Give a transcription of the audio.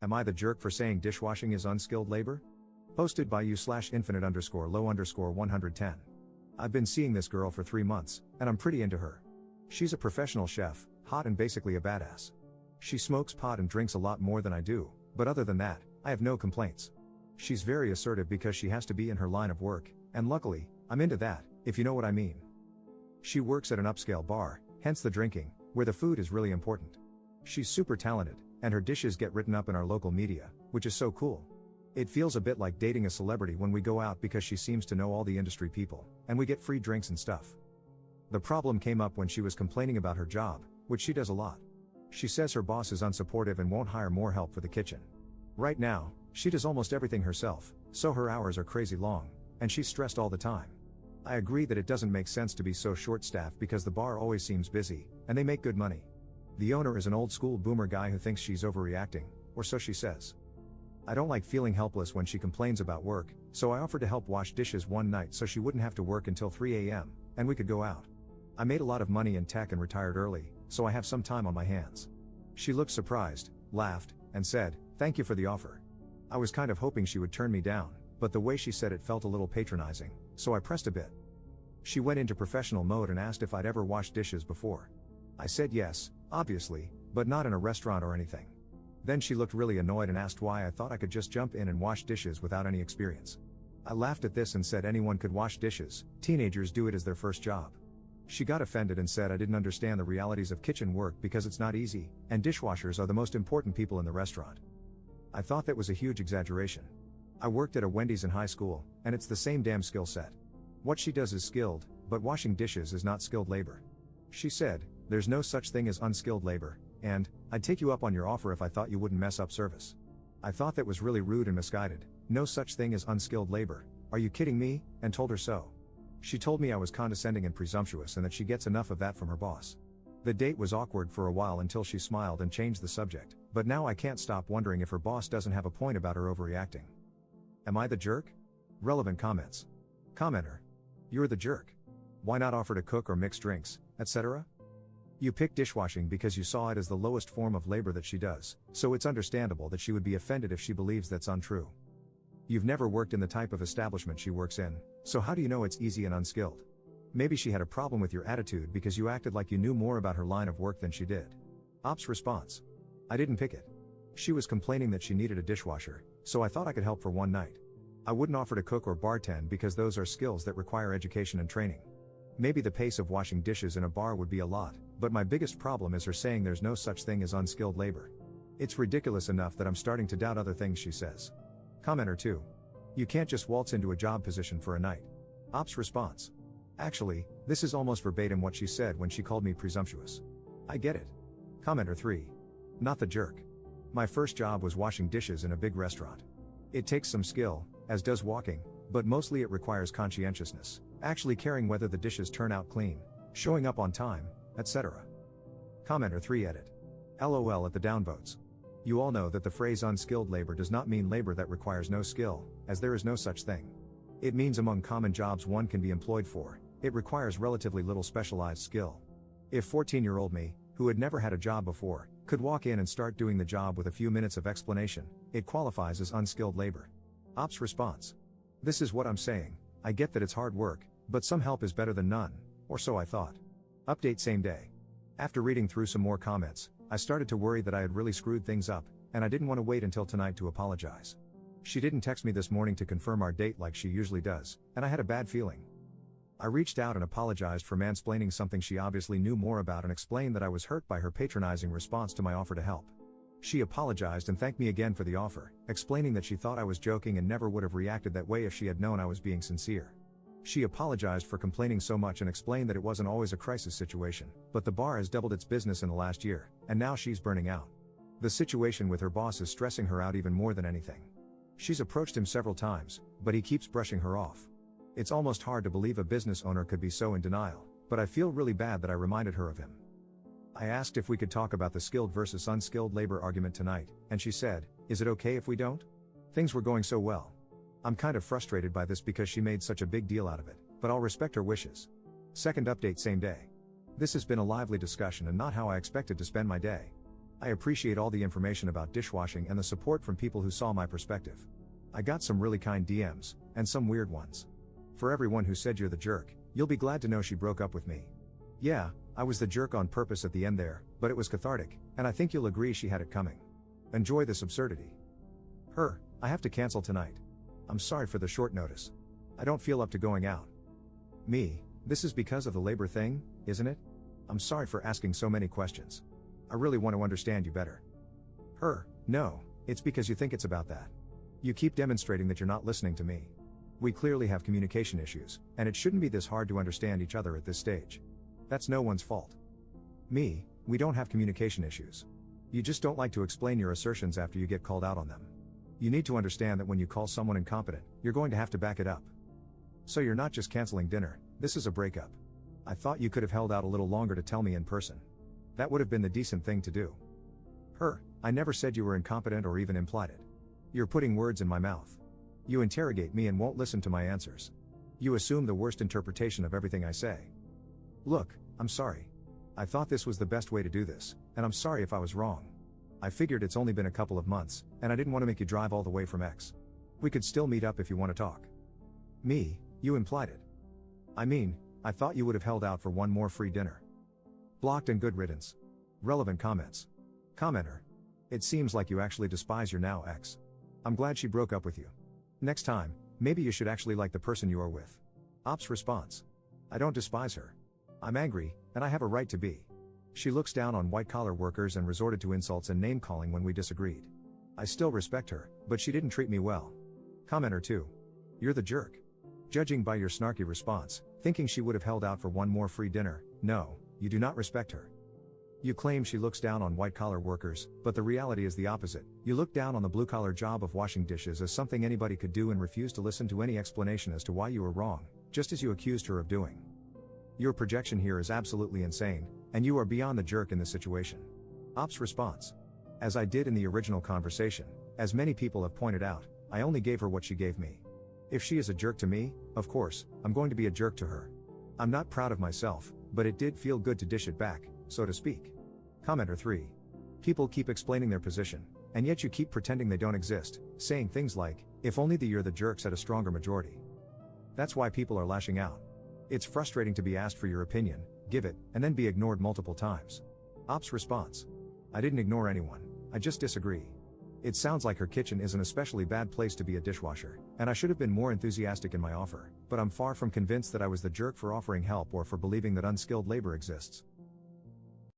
Am I the jerk for saying dishwashing is unskilled labor? Posted by you/infinite_low_110. I've been seeing this girl for 3 months, and I'm pretty into her. She's a professional chef, hot and basically a badass. She smokes pot and drinks a lot more than I do, but other than that, I have no complaints. She's very assertive because she has to be in her line of work, and luckily, I'm into that, if you know what I mean. She works at an upscale bar, hence the drinking, where the food is really important. She's super talented, and her dishes get written up in our local media, which is so cool. It feels a bit like dating a celebrity when we go out because she seems to know all the industry people, and we get free drinks and stuff. The problem came up when she was complaining about her job, which she does a lot. She says her boss is unsupportive and won't hire more help for the kitchen. Right now, she does almost everything herself, so her hours are crazy long, and she's stressed all the time. I agree that it doesn't make sense to be so short-staffed because the bar always seems busy, and they make good money. The owner is an old-school boomer guy who thinks she's overreacting, or so she says. I don't like feeling helpless when she complains about work, so I offered to help wash dishes one night so she wouldn't have to work until 3 a.m., and we could go out. I made a lot of money in tech and retired early, so I have some time on my hands. She looked surprised, laughed, and said, "Thank you for the offer." I was kind of hoping she would turn me down, but the way she said it felt a little patronizing, so I pressed a bit. She went into professional mode and asked if I'd ever washed dishes before. I said yes, obviously, but not in a restaurant or anything. Then she looked really annoyed and asked why I thought I could just jump in and wash dishes without any experience. I laughed at this and said anyone could wash dishes, teenagers do it as their first job. She got offended and said I didn't understand the realities of kitchen work because it's not easy, and dishwashers are the most important people in the restaurant. I thought that was a huge exaggeration. I worked at a Wendy's in high school, and it's the same damn skill set. What she does is skilled, but washing dishes is not skilled labor. She said, "There's no such thing as unskilled labor, and I'd take you up on your offer if I thought you wouldn't mess up service." I thought that was really rude and misguided. No such thing as unskilled labor. Are you kidding me? And told her so. She told me I was condescending and presumptuous and that she gets enough of that from her boss. The date was awkward for a while until she smiled and changed the subject, but now I can't stop wondering if her boss doesn't have a point about her overreacting. Am I the jerk? Relevant comments. Commenter. You're the jerk. Why not offer to cook or mix drinks, etc.? You picked dishwashing because you saw it as the lowest form of labor that she does, so it's understandable that she would be offended if she believes that's untrue. You've never worked in the type of establishment she works in, so how do you know it's easy and unskilled? Maybe she had a problem with your attitude because you acted like you knew more about her line of work than she did. Ops response. I didn't pick it. She was complaining that she needed a dishwasher, so I thought I could help for one night. I wouldn't offer to cook or bartend because those are skills that require education and training. Maybe the pace of washing dishes in a bar would be a lot, but my biggest problem is her saying there's no such thing as unskilled labor. It's ridiculous enough that I'm starting to doubt other things she says. Commenter 2. You can't just waltz into a job position for a night. Ops response. Actually, this is almost verbatim what she said when she called me presumptuous. I get it. Commenter 3. Not the jerk. My first job was washing dishes in a big restaurant. It takes some skill, as does walking, but mostly it requires conscientiousness, actually caring whether the dishes turn out clean, showing up on time, etc. Commenter 3 edit. LOL at the downvotes. You all know that the phrase unskilled labor does not mean labor that requires no skill, as there is no such thing. It means among common jobs one can be employed for, it requires relatively little specialized skill. If 14-year-old me, who had never had a job before, could walk in and start doing the job with a few minutes of explanation, it qualifies as unskilled labor. Ops response. This is what I'm saying, I get that it's hard work, but some help is better than none, or so I thought. Update same day. After reading through some more comments, I started to worry that I had really screwed things up, and I didn't want to wait until tonight to apologize. She didn't text me this morning to confirm our date like she usually does, and I had a bad feeling. I reached out and apologized for mansplaining something she obviously knew more about and explained that I was hurt by her patronizing response to my offer to help. She apologized and thanked me again for the offer, explaining that she thought I was joking and never would have reacted that way if she had known I was being sincere. She apologized for complaining so much and explained that it wasn't always a crisis situation, but the bar has doubled its business in the last year, and now she's burning out. The situation with her boss is stressing her out even more than anything. She's approached him several times, but he keeps brushing her off. It's almost hard to believe a business owner could be so in denial, but I feel really bad that I reminded her of him. I asked if we could talk about the skilled versus unskilled labor argument tonight, and she said, "Is it okay if we don't?" Things were going so well. I'm kind of frustrated by this because she made such a big deal out of it, but I'll respect her wishes. Second update same day. This has been a lively discussion and not how I expected to spend my day. I appreciate all the information about dishwashing and the support from people who saw my perspective. I got some really kind DMs, and some weird ones. For everyone who said you're the jerk, you'll be glad to know she broke up with me. Yeah, I was the jerk on purpose at the end there, but it was cathartic, and I think you'll agree she had it coming. Enjoy this absurdity. Her, I have to cancel tonight. I'm sorry for the short notice. I don't feel up to going out. Me, this is because of the labor thing, isn't it? I'm sorry for asking so many questions. I really want to understand you better. Her, no, it's because you think it's about that. You keep demonstrating that you're not listening to me. We clearly have communication issues, and it shouldn't be this hard to understand each other at this stage. That's no one's fault. Me, we don't have communication issues. You just don't like to explain your assertions after you get called out on them. You need to understand that when you call someone incompetent, you're going to have to back it up. So you're not just canceling dinner, this is a breakup. I thought you could have held out a little longer to tell me in person. That would have been the decent thing to do. Her, I never said you were incompetent or even implied it. You're putting words in my mouth. You interrogate me and won't listen to my answers. You assume the worst interpretation of everything I say. Look, I'm sorry. I thought this was the best way to do this, and I'm sorry if I was wrong. I figured it's only been a couple of months, and I didn't want to make you drive all the way from X. We could still meet up if you want to talk. Me, you implied it. I mean, I thought you would have held out for one more free dinner. Blocked and good riddance. Relevant comments. Commenter. It seems like you actually despise your now ex. I'm glad she broke up with you. Next time, maybe you should actually like the person you are with. Ops response. I don't despise her. I'm angry, and I have a right to be. She looks down on white-collar workers and resorted to insults and name-calling when we disagreed. I still respect her, but she didn't treat me well. Commenter 2. You're the jerk. Judging by your snarky response, thinking she would have held out for one more free dinner, no, you do not respect her. You claim she looks down on white-collar workers, but the reality is the opposite. You look down on the blue-collar job of washing dishes as something anybody could do and refuse to listen to any explanation as to why you were wrong, just as you accused her of doing. Your projection here is absolutely insane, and you are beyond the jerk in this situation. Ops response. As I did in the original conversation, as many people have pointed out, I only gave her what she gave me. If she is a jerk to me, of course, I'm going to be a jerk to her. I'm not proud of myself, but it did feel good to dish it back, so to speak. Commenter 3. People keep explaining their position, and yet you keep pretending they don't exist, saying things like, if only you're the jerks had a stronger majority. That's why people are lashing out. It's frustrating to be asked for your opinion, give it, and then be ignored multiple times. Ops response. I didn't ignore anyone, I just disagree. It sounds like her kitchen is an especially bad place to be a dishwasher, and I should have been more enthusiastic in my offer, but I'm far from convinced that I was the jerk for offering help or for believing that unskilled labor exists.